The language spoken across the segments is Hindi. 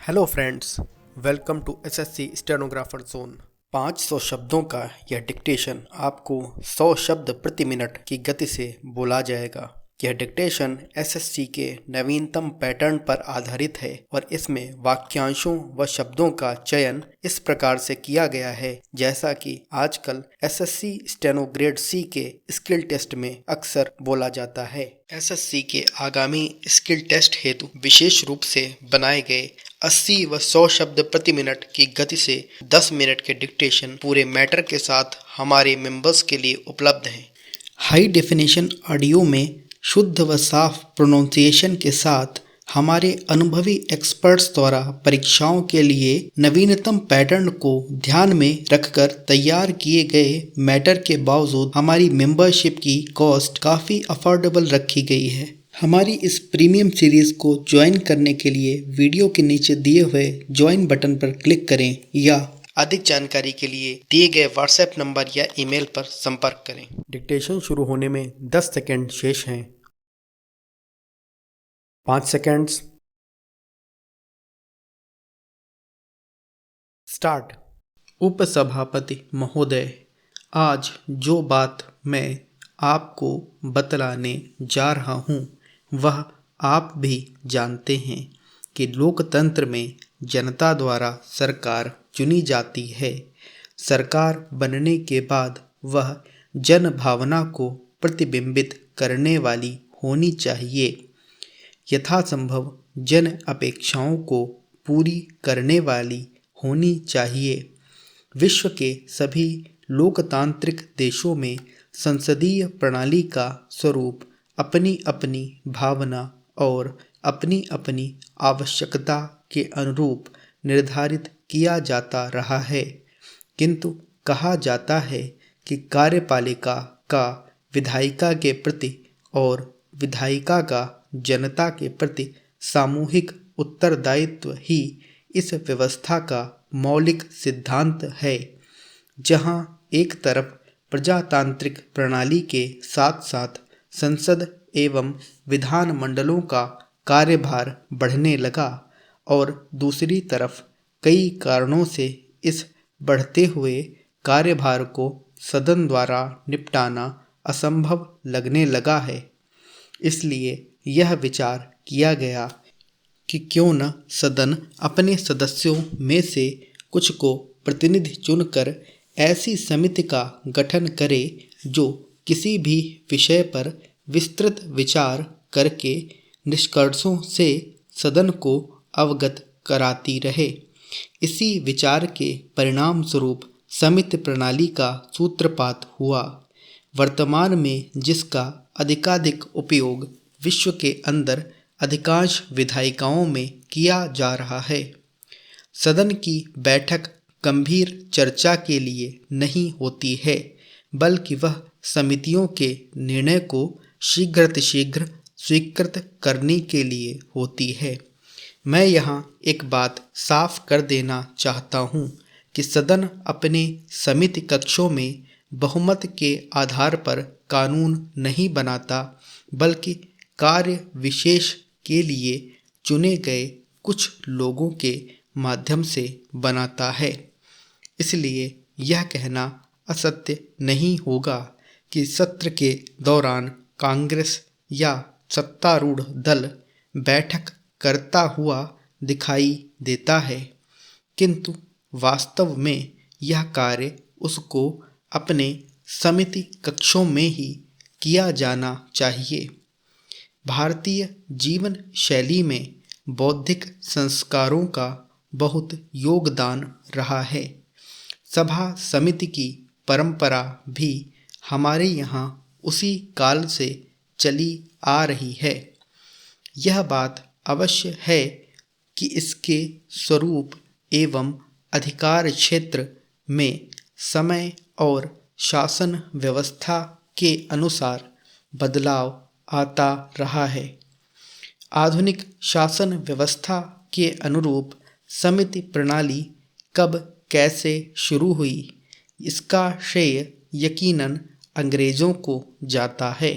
Hello friends, welcome to SSC stenographer zone. 500 शब्दों का यह डिक्टेशन आपको 100 शब्द प्रति मिनट की गति से बोला जाएगा। यह डिक्टेशन एसएससी के नवीनतम पैटर्न पर आधारित है और इसमें वाक्यांशों व शब्दों का चयन इस प्रकार से किया गया है जैसा कि आजकल एसएससी स्टेनो ग्रेड सी के स्किल टेस्ट में अक्सर बोला जाता है। एसएससी के आगामी स्किल टेस्ट हेतु विशेष रूप से बनाए गए 80 व 100 शब्द प्रति मिनट की गति से 10 मिनट के डिक्टेशन पूरे मैटर के साथ हमारे मेंबर्स के लिए उपलब्ध हैं। हाई डेफिनेशन ऑडियो में शुद्ध व साफ प्रोनाउंसिएशन के साथ हमारे अनुभवी एक्सपर्ट्स द्वारा परीक्षाओं के लिए नवीनतम पैटर्न को ध्यान में रखकर तैयार किए गए मैटर के बावजूद हमारी मेंबरशिप की कॉस्ट काफ़ी अफोर्डेबल रखी गई है। हमारी इस प्रीमियम सीरीज को ज्वाइन करने के लिए वीडियो के नीचे दिए हुए ज्वाइन बटन पर क्लिक करें या अधिक जानकारी के लिए दिए गए व्हाट्सएप नंबर या ईमेल पर संपर्क करें। डिक्टेशन शुरू होने में 10 सेकंड शेष हैं। 5 सेकंड्स। स्टार्ट। उपसभापति महोदय, आज जो बात मैं आपको बतलाने जा रहा हूँ वह आप भी जानते हैं कि लोकतंत्र में जनता द्वारा सरकार चुनी जाती है। सरकार बनने के बाद वह जन भावना को प्रतिबिंबित करने वाली होनी चाहिए, यथासंभव जन अपेक्षाओं को पूरी करने वाली होनी चाहिए। विश्व के सभी लोकतांत्रिक देशों में संसदीय प्रणाली का स्वरूप अपनी अपनी भावना और अपनी अपनी आवश्यकता के अनुरूप निर्धारित किया जाता रहा है, किंतु कहा जाता है कि कार्यपालिका का विधायिका के प्रति और विधायिका का जनता के प्रति सामूहिक उत्तरदायित्व ही इस व्यवस्था का मौलिक सिद्धांत है। जहां एक तरफ प्रजातांत्रिक प्रणाली के साथ साथ संसद एवं विधान मंडलों का कार्यभार बढ़ने लगा और दूसरी तरफ कई कारणों से इस बढ़ते हुए कार्यभार को सदन द्वारा निपटाना असंभव लगने लगा है। इसलिए यह विचार किया गया कि क्यों न सदन अपने सदस्यों में से कुछ को प्रतिनिधि चुनकर ऐसी समिति का गठन करे जो किसी भी विषय पर विस्तृत विचार करके निष्कर्षों से सदन को अवगत कराती रहे। इसी विचार के परिणाम स्वरूप समिति प्रणाली का सूत्रपात हुआ। वर्तमान में जिसका अधिकाधिक उपयोग विश्व के अंदर अधिकांश विधायिकाओं में किया जा रहा है। सदन की बैठक गंभीर चर्चा के लिए नहीं होती है, बल्कि वह समितियों के निर्णय को शीघ्रातिशीघ्र स्वीकृत करने के लिए होती है। मैं यहाँ एक बात साफ कर देना चाहता हूँ कि सदन अपने समिति कक्षों में बहुमत के आधार पर कानून नहीं बनाता, बल्कि कार्य विशेष के लिए चुने गए कुछ लोगों के माध्यम से बनाता है। इसलिए यह कहना असत्य नहीं होगा कि सत्र के दौरान कांग्रेस या सत्तारूढ़ दल बैठक करता हुआ दिखाई देता है, किंतु वास्तव में यह कार्य उसको अपने समिति कक्षों में ही किया जाना चाहिए। भारतीय जीवन शैली में बौद्धिक संस्कारों का बहुत योगदान रहा है। सभा समिति की परंपरा भी हमारे यहाँ उसी काल से चली आ रही है। यह बात अवश्य है कि इसके स्वरूप एवं अधिकार क्षेत्र में समय और शासन व्यवस्था के अनुसार बदलाव आता रहा है। आधुनिक शासन व्यवस्था के अनुरूप समिति प्रणाली कब कैसे शुरू हुई, इसका श्रेय यकीनन अंग्रेज़ों को जाता है।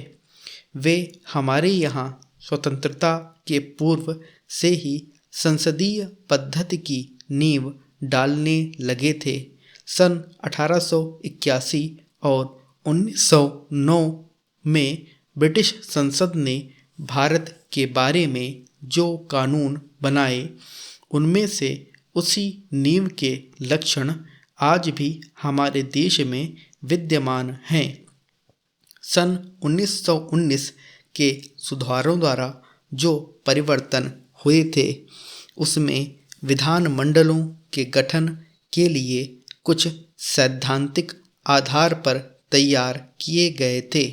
वे हमारे यहाँ स्वतंत्रता के पूर्व से ही संसदीय पद्धति की नींव डालने लगे थे। सन 1881 और 1909 में ब्रिटिश संसद ने भारत के बारे में जो कानून बनाए, उनमें से उसी नींव के लक्षण आज भी हमारे देश में विद्यमान हैं। सन 1919 के सुधारों द्वारा जो परिवर्तन हुए थे, उसमें विधानमंडलों के गठन के लिए कुछ सैद्धांतिक आधार पर तैयार किए गए थे।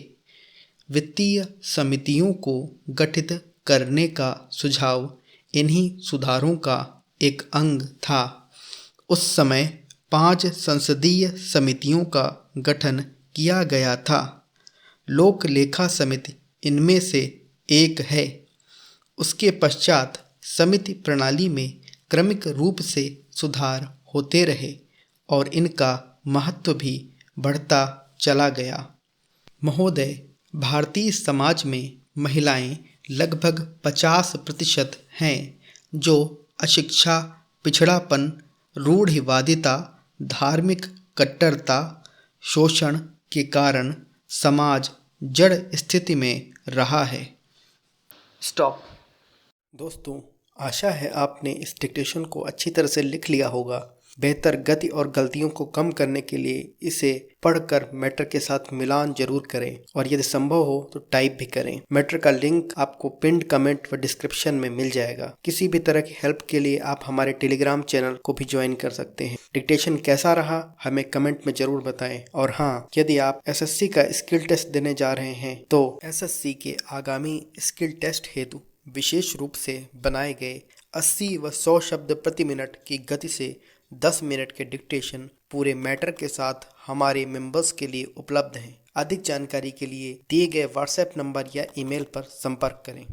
वित्तीय समितियों को गठित करने का सुझाव इन्हीं सुधारों का एक अंग था। उस समय 5 संसदीय समितियों का गठन किया गया था। लोक लेखा समिति इनमें से एक है। उसके पश्चात समिति प्रणाली में क्रमिक रूप से सुधार होते रहे और इनका महत्व भी बढ़ता चला गया। महोदय, भारतीय समाज में महिलाएं लगभग 50% हैं, जो अशिक्षा, पिछड़ापन, रूढ़िवादिता, धार्मिक कट्टरता, शोषण के कारण समाज जड़ स्थिति में रहा है। स्टॉप। दोस्तों, आशा है आपने इस डिक्टेशन को अच्छी तरह से लिख लिया होगा। बेहतर गति और गलतियों को कम करने के लिए इसे पढ़कर मैटर के साथ मिलान जरूर करें और यदि संभव हो तो टाइप भी करें। मैटर का लिंक आपको पिन्ड कमेंट व डिस्क्रिप्शन में मिल जाएगा। किसी भी तरह की हेल्प के लिए आप हमारे टेलीग्राम चैनल को भी ज्वाइन कर सकते हैं। डिक्टेशन कैसा रहा हमें कमेंट में जरूर बताएं। और हाँ, यदि आप एसएससी का स्किल टेस्ट देने जा रहे हैं तो एसएससी के आगामी स्किल टेस्ट हेतु विशेष रूप से बनाए गए 80 व 100 शब्द प्रति मिनट की गति से 10 मिनट के डिक्टेशन पूरे मैटर के साथ हमारे मेंबर्स के लिए उपलब्ध हैं। अधिक जानकारी के लिए दिए गए व्हाट्सएप नंबर या ईमेल पर संपर्क करें।